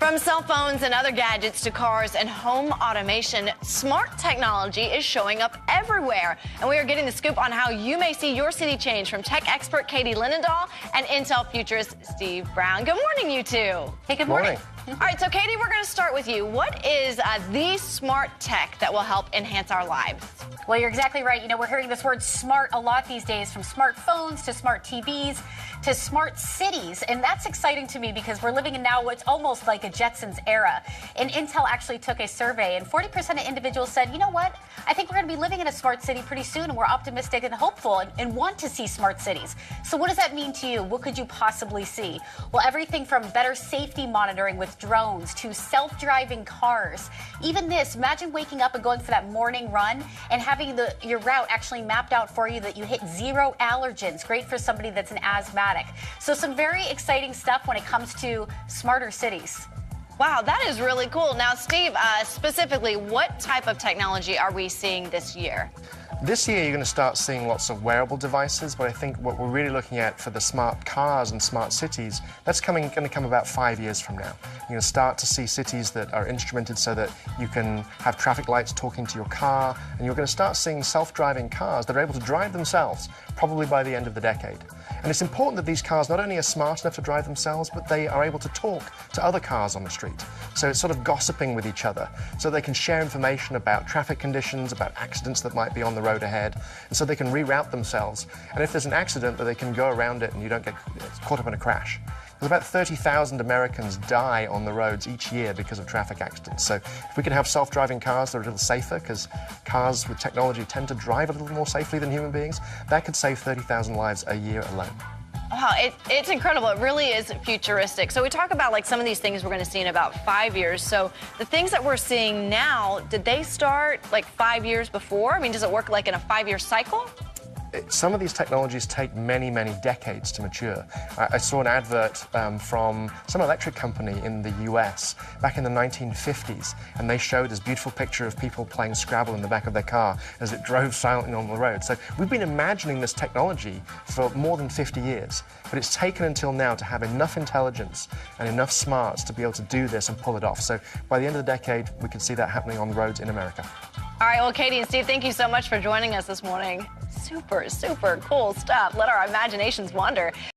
From cell phones and other gadgets to cars and home automation, smart technology is showing up everywhere. And we are getting the scoop on how you may see your city change from tech expert Katie Linendahl and Intel futurist Steve Brown. Good morning, you two. Hey, good morning. All right, so Katie, we're going to start with you. What is the smart tech that will help enhance our lives? Well, you're exactly right. You know, we're hearing this word smart a lot these days, from smartphones to smart TVs to smart cities. And that's exciting to me because we're living in now what's almost like a Jetsons era. And Intel actually took a survey, and 40% of individuals said, you know what, I think we're going to be living in a smart city pretty soon, and we're optimistic and hopeful and want to see smart cities. So what does that mean to you? What could you possibly see? Well, everything from better safety monitoring with drones to self-driving cars. Even this, imagine waking up and going for that morning run and having your route actually mapped out for you that you hit 0 allergens. Great for somebody that's an asthmatic. So some very exciting stuff when it comes to smarter cities. Wow, that is really cool. Now, Steve, specifically, what type of technology are we seeing this year? This year, you're going to start seeing lots of wearable devices, but I think what we're really looking at for the smart cars and smart cities, that's going to come about 5 years from now. You're going to start to see cities that are instrumented so that you can have traffic lights talking to your car, and you're going to start seeing self-driving cars that are able to drive themselves, probably by the end of the decade. And it's important that these cars not only are smart enough to drive themselves, but they are able to talk to other cars on the street. So it's sort of gossiping with each other, so they can share information about traffic conditions, about accidents that might be on the road ahead, and so they can reroute themselves. And if there's an accident, that they can go around it and you don't get caught up in a crash. There's about 30,000 Americans die on the roads each year because of traffic accidents. So if we can have self-driving cars that are a little safer, because cars with technology tend to drive a little more safely than human beings, that could save 30,000 lives a year alone. Wow, it's incredible. It really is futuristic. So we talk about like some of these things we're going to see in about 5 years. So the things that we're seeing now, did they start like 5 years before? I mean, does it work like in a 5-year cycle? Some of these technologies take many, many decades to mature. I saw an advert from some electric company in the US back in the 1950s, and they showed this beautiful picture of people playing Scrabble in the back of their car as it drove silently on the road. So we've been imagining this technology for more than 50 years, but it's taken until now to have enough intelligence and enough smarts to be able to do this and pull it off. So by the end of the decade, we could see that happening on roads in America. All right, well, Katie and Steve, thank you so much for joining us this morning. Super, super cool stuff. Let our imaginations wander.